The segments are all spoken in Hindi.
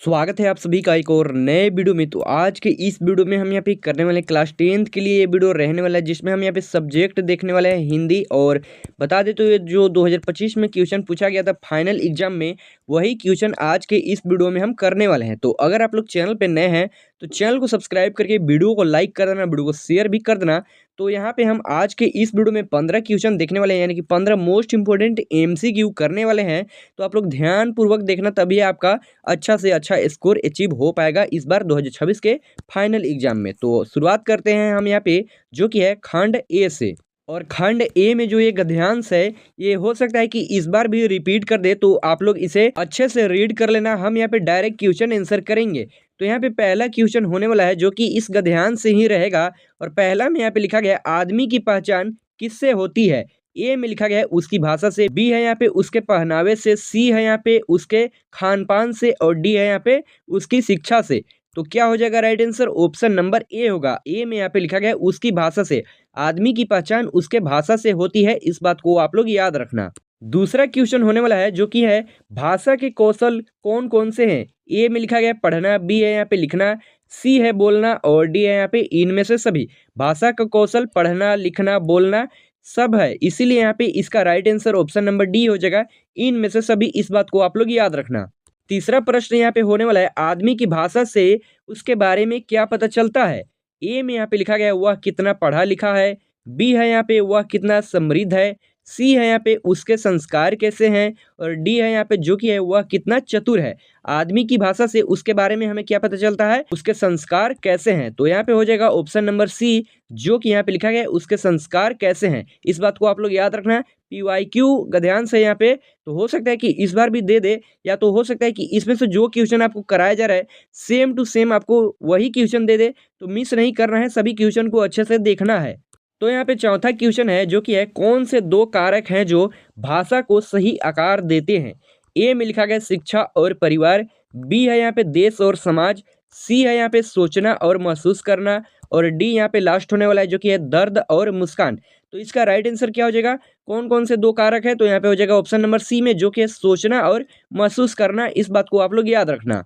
स्वागत है आप सभी का एक और नए वीडियो में। तो आज के इस वीडियो में हम यहाँ पे करने वाले क्लास 10th के लिए ये वीडियो रहने वाला है, जिसमें हम यहाँ पे सब्जेक्ट देखने वाले हैं हिंदी। और बता दे तो ये जो 2025 में क्वेश्चन पूछा गया था फाइनल एग्जाम में, वही क्वेश्चन आज के इस वीडियो में हम करने वाले हैं। तो अगर आप लोग चैनल पर नए हैं तो चैनल को सब्सक्राइब करके वीडियो को लाइक कर देना, वीडियो को शेयर भी कर देना। तो यहाँ पे हम आज के इस वीडियो में 15 क्वेश्चन देखने वाले हैं, यानी कि 15 मोस्ट इंपोर्टेंट MCQ करने वाले हैं। तो आप लोग ध्यान पूर्वक देखना, तभी आपका अच्छा से अच्छा स्कोर अचीव हो पाएगा इस बार 2026 के फाइनल एग्जाम में। तो शुरुआत करते हैं हम यहाँ पे, जो कि है खंड ए से। और खंड ए में जो ये गद्यांश है, ये हो सकता है कि इस बार भी रिपीट कर दे, तो आप लोग इसे अच्छे से रीड कर लेना। हम यहाँ पे डायरेक्ट क्वेश्चन आंसर करेंगे। तो यहाँ पे पहला क्वेश्चन होने वाला है, जो कि इस गद्यांश से ही रहेगा। और पहला में यहाँ पे लिखा गया आदमी की पहचान किससे होती है। ए में लिखा गया है उसकी भाषा से, बी है यहाँ पे उसके पहनावे से, सी है यहाँ पे उसके खान पान से, और डी है यहाँ पे उसकी शिक्षा से। तो क्या हो जाएगा right answer? Option number A होगा। ए में यहाँ पे लिखा गया है उसकी भाषा से। आदमी की पहचान उसके भाषा से होती है, इस बात को आप लोग याद रखना। दूसरा क्वेश्चन होने वाला है, जो कि है भाषा के कौशल कौन कौन से हैं। ए में लिखा गया है पढ़ना, बी है यहाँ पे लिखना, सी है बोलना, और डी है यहाँ पे इनमें से सभी। भाषा का कौशल पढ़ना, लिखना, बोलना सब है, इसीलिए यहाँ पे इसका right answer option number D हो जाएगा, इनमें से सभी। इस बात को आप लोग याद रखना। तीसरा प्रश्न यहाँ पे होने वाला है, आदमी की भाषा से उसके बारे में क्या पता चलता है। ए में यहाँ पे लिखा गया है वह कितना पढ़ा लिखा है, बी है यहाँ पे वह कितना समृद्ध है, सी है यहाँ पे उसके संस्कार कैसे हैं, और डी है यहाँ पे जो कि है वह कितना चतुर है। आदमी की भाषा से उसके बारे में हमें क्या पता चलता है, उसके संस्कार कैसे हैं। तो यहाँ पे हो जाएगा ऑप्शन नंबर सी, जो कि यहाँ पे लिखा गया है उसके संस्कार कैसे हैं। इस बात को आप लोग याद रखना है। PYQ गद्यांश है यहाँ पे, तो हो सकता है कि इस बार भी दे दे, या तो हो सकता है कि इसमें से जो क्वेश्चन आपको कराया जा रहा है सेम टू सेम आपको वही क्वेश्चन दे दे। तो मिस नहीं करना है, सभी क्वेश्चन को अच्छे से देखना है। तो यहाँ पे चौथा क्वेश्चन है, जो कि है कौन से दो कारक हैं जो भाषा को सही आकार देते हैं। ए में लिखा गया शिक्षा और परिवार, बी है यहाँ पे देश और समाज, सी है यहाँ पे सोचना और महसूस करना, और डी यहाँ पे लास्ट होने वाला है, जो कि है दर्द और मुस्कान। तो इसका राइट आंसर क्या हो जाएगा? कौन कौन से दो कारक है? तो यहाँ पे हो जाएगा ऑप्शन नंबर सी में, जो कि है सोचना और महसूस करना। इस बात को आप लोग याद रखना।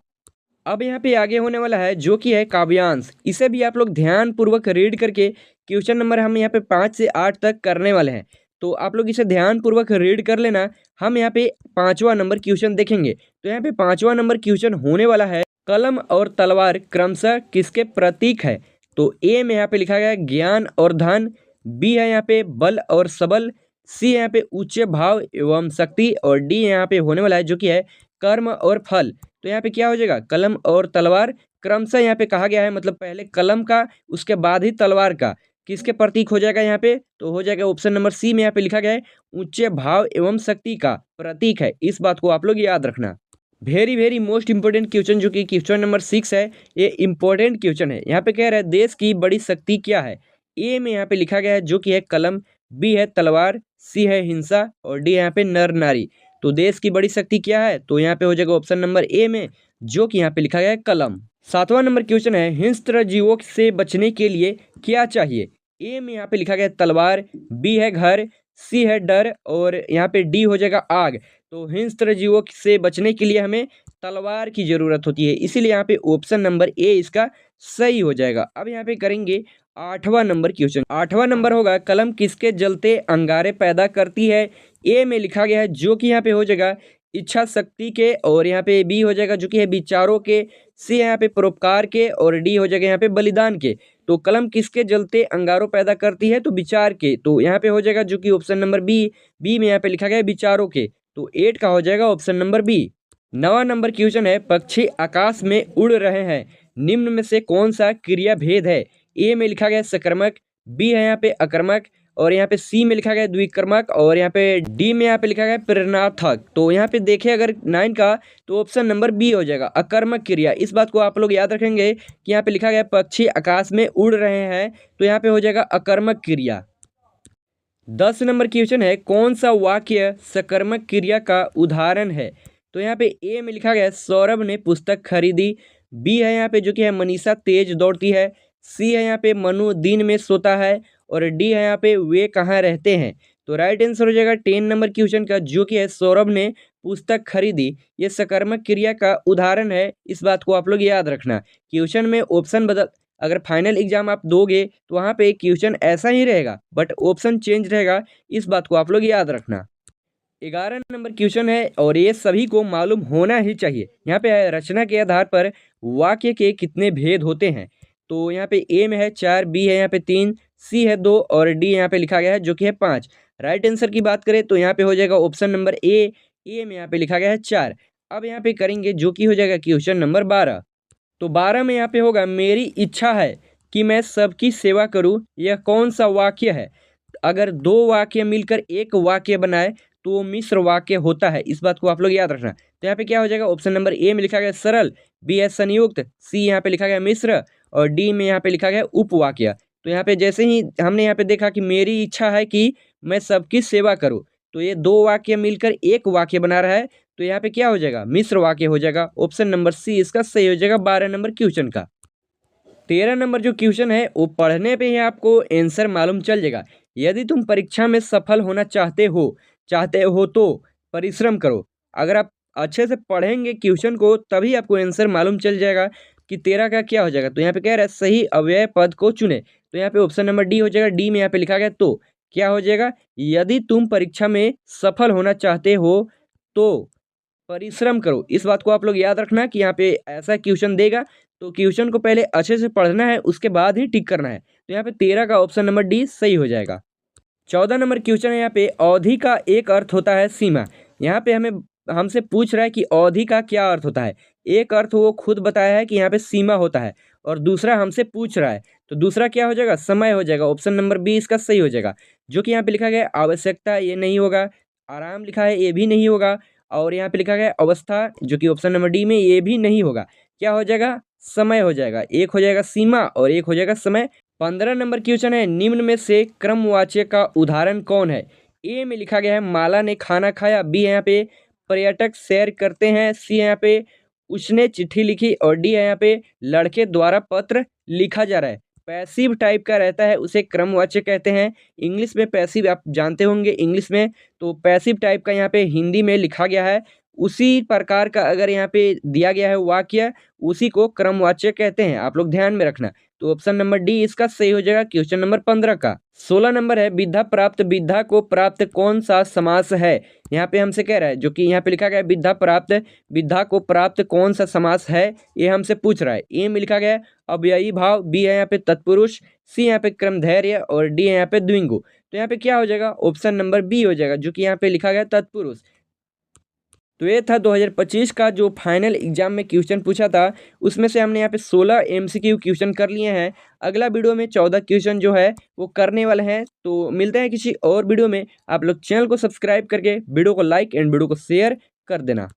अब यहाँ पे आगे होने वाला है, जो कि है काव्यांश। इसे भी आप लोग ध्यान पूर्वक रीड करके क्वेश्चन नंबर हम यहाँ पे 5 से 8 तक करने वाले हैं। तो आप लोग इसे ध्यान पूर्वक रीड कर लेना। हम यहाँ पे 5वां नंबर क्वेश्चन देखेंगे। तो यहाँ पे 5वां नंबर क्वेश्चन होने वाला है, कलम और तलवार क्रमशः किसके प्रतीक है। तो ए में यहाँ पे लिखा गया है ज्ञान और धन, बी है यहाँ पे बल और सबल, सी है यहाँ पे उच्च भाव एवं शक्ति, और डी यहाँ पे होने वाला है, जो कि है कर्म और फल। तो यहाँ पे क्या हो जाएगा? कलम और तलवार क्रमशः यहाँ पे कहा गया है, मतलब पहले कलम का उसके बाद ही तलवार का, किसके प्रतीक हो जाएगा यहाँ पे? तो हो जाएगा ऑप्शन नंबर सी में, यहाँ पे लिखा गया है उच्च भाव एवं शक्ति का प्रतीक है। इस बात को आप लोग याद रखना। Very very most important question, जो कि क्वेश्चन नंबर 6 है, ये इंपॉर्टेंट क्वेश्चन है। यहाँ पे कह रहा है देश की बड़ी शक्ति क्या है। ए में यहाँ पे लिखा गया है, जो कि है कलम, बी है तलवार, सी है हिंसा, और डी यहाँ पे नर नारी। तो देश की बड़ी शक्ति क्या है? तो यहाँ पे हो जाएगा ऑप्शन नंबर ए में, जो कि यहाँ पे लिखा गया है कलम। 7वां नंबर क्वेश्चन है, हिंस्र जीवों से बचने के लिए क्या चाहिए। ए में यहाँ पे लिखा गया है तलवार, बी है घर, सी है डर, और यहाँ पे डी हो जाएगा आग। तो हिंस्र जीवों से बचने के लिए हमें तलवार की जरूरत होती है, इसीलिए यहाँ पे ऑप्शन नंबर ए इसका सही हो जाएगा। अब यहाँ पे करेंगे 8वां नंबर क्वेश्चन। 8वां नंबर होगा, कलम किसके जलते अंगारे पैदा करती है। ए में लिखा गया है, जो कि यहाँ पे हो जाएगा इच्छा शक्ति के, और यहाँ पे बी हो जाएगा, जो कि है विचारों के, सी यहाँ पे परोपकार के, और डी हो जाएगा यहाँ पे बलिदान के। तो कलम किसके जलते अंगारों पैदा करती है? तो विचार के। तो यहाँ पे हो जाएगा, जो कि ऑप्शन नंबर बी में यहाँ पे लिखा गया है विचारों के। तो 8 का हो जाएगा ऑप्शन नंबर बी। 9वां नंबर क्वेश्चन है, पक्षी आकाश में उड़ रहे हैं, निम्न में से कौन सा क्रिया भेद है। ए में लिखा गया सकर्मक, बी है यहाँ पे अकर्मक, और यहाँ पे सी में लिखा गया द्विकर्मक, और यहाँ पे डी में यहाँ पे लिखा गया प्रेरणार्थक। तो यहाँ पे देखें अगर 9 का, तो ऑप्शन नंबर बी हो जाएगा अकर्मक क्रिया। इस बात को आप लोग याद रखेंगे कि यहाँ पे लिखा गया पक्षी आकाश में उड़ रहे हैं, तो यहाँ पे हो जाएगा अकर्मक क्रिया। 10 नंबर क्वेश्चन है, कौन सा वाक्य सकर्मक क्रिया का उदाहरण है। तो यहाँ पे ए में लिखा गया सौरभ ने पुस्तक खरीदी, बी है यहाँ पे जो कि है मनीषा तेज दौड़ती है, सी है यहाँ पे मनु दिन में सोता है, और डी है यहाँ पे वे कहाँ रहते हैं। तो राइट आंसर हो जाएगा 10 नंबर क्वेश्चन का, जो कि है सौरभ ने पुस्तक खरीदी, ये सकर्मक क्रिया का उदाहरण है। इस बात को आप लोग याद रखना। क्वेश्चन में ऑप्शन बदल, अगर फाइनल एग्जाम आप दोगे तो वहाँ पे क्वेश्चन ऐसा ही रहेगा बट ऑप्शन चेंज रहेगा। इस बात को आप लोग याद रखना। 11 नंबर क्वेश्चन है और ये सभी को मालूम होना ही चाहिए। यहाँ पे है रचना के आधार पर वाक्य के कितने भेद होते हैं। तो यहाँ पे ए में है 4, बी है यहाँ पे 3, सी है 2 और डी यहाँ पे लिखा गया है जो कि है 5। राइट आंसर की बात करें तो यहाँ पे हो जाएगा ऑप्शन नंबर ए में यहाँ पे लिखा गया है 4। अब यहाँ पे करेंगे जो कि हो जाएगा क्वेश्चन नंबर 12। तो 12 में यहाँ पे होगा मेरी इच्छा है कि मैं सबकी सेवा करूं, यह कौन सा वाक्य है। अगर दो वाक्य मिलकर एक वाक्य बनाए तो वो मिश्र वाक्य होता है। इस बात को आप लोग याद रखना। तो यहाँ पे क्या हो जाएगा, ऑप्शन नंबर ए में लिखा गया सरल, बी है संयुक्त, सी यहाँ पे लिखा गया मिश्र और डी में यहाँ पे लिखा गया उपवाक्य। तो यहाँ पे जैसे ही हमने यहाँ पे देखा कि मेरी इच्छा है कि मैं सबकी सेवा करूं, तो ये दो वाक्य मिलकर एक वाक्य बना रहा है। तो यहाँ पे क्या हो जाएगा, मिश्र वाक्य हो जाएगा। ऑप्शन नंबर सी इसका सही हो जाएगा 12 नंबर क्वेश्चन का। 13 नंबर जो क्वेश्चन है वो पढ़ने पे ही आपको आंसर मालूम चल जाएगा। यदि तुम परीक्षा में सफल होना चाहते हो तो परिश्रम करो। अगर आप अच्छे से पढ़ेंगे क्वेश्चन को तभी आपको आंसर मालूम चल जाएगा कि 13 का क्या हो जाएगा। तो यहाँ पे कह रहा है सही अव्यय पद को चुने। तो यहाँ पे ऑप्शन नंबर डी हो जाएगा। डी में यहाँ पे लिखा गया तो क्या हो जाएगा, यदि तुम परीक्षा में सफल होना चाहते हो तो परिश्रम करो। इस बात को आप लोग याद रखना कि यहाँ पे ऐसा क्वेश्चन देगा तो क्वेश्चन को पहले अच्छे से पढ़ना है, उसके बाद ही टिक करना है। तो यहाँ पे 13 का ऑप्शन नंबर डी सही हो जाएगा। 14 नंबर क्वेश्चन है। यहाँ पे अवधि का एक अर्थ होता है सीमा। यहाँ पे हमसे पूछ रहा है कि अवधि का क्या अर्थ होता है। एक अर्थ वो खुद बताया है कि यहाँ पे सीमा होता है और दूसरा हमसे पूछ रहा है, तो दूसरा क्या हो जाएगा, समय हो जाएगा। ऑप्शन नंबर बी इसका सही हो जाएगा। जो कि यहाँ पे लिखा गया है आवश्यकता, ये नहीं होगा। आराम लिखा है, ये भी नहीं होगा। और यहाँ पे लिखा गया है अवस्था, जो कि ऑप्शन नंबर डी में, ये भी नहीं होगा। क्या हो जाएगा, समय हो जाएगा। एक हो जाएगा सीमा और एक हो जाएगा समय। 15 नंबर क्वेश्चन है, निम्न में से क्रमवाच्य का उदाहरण कौन है। ए में लिखा गया है माला ने खाना खाया, बी है यहाँ पे पर्यटक सैर करते हैं, सी है यहाँ पे उसने चिट्ठी लिखी और डी है यहाँ पे लड़के द्वारा पत्र लिखा जा रहा है। पैसिव टाइप का रहता है उसे क्रमवाच्य कहते हैं। इंग्लिश में पैसिव आप जानते होंगे इंग्लिश में, तो पैसिव टाइप का यहाँ पे हिंदी में लिखा गया है। उसी प्रकार का अगर यहाँ पे दिया गया है वाक्य, उसी को क्रमवाच्य कहते हैं। आप लोग ध्यान में रखना। तो ऑप्शन नंबर डी इसका सही हो जाएगा क्वेश्चन नंबर 15 का। 16 नंबर है विद्या प्राप्त, विद्या को प्राप्त कौन सा समास है। यहाँ पे हमसे कह रहा है, जो कि यहाँ पे लिखा गया है विद्या प्राप्त, विद्या को प्राप्त कौन सा समास है, ये हमसे पूछ रहा है। ए में लिखा गया है अव्ययी भाव, बी है यहाँ पे तत्पुरुष, सी यहाँ पे क्रमधैर्य और डी है यहाँ पे द्विगु। तो यहाँ पे क्या हो जाएगा, ऑप्शन नंबर बी हो जाएगा, जो कि यहाँ पे लिखा गया तत्पुरुष। तो ये था 2025 का जो फाइनल एग्जाम में क्वेश्चन पूछा था। उसमें से हमने यहाँ पे 16 एमसीक्यू क्वेश्चन कर लिए हैं। अगला वीडियो में 14 क्वेश्चन जो है वो करने वाले हैं। तो मिलते हैं किसी और वीडियो में। आप लोग चैनल को सब्सक्राइब करके वीडियो को लाइक एंड वीडियो को शेयर कर देना।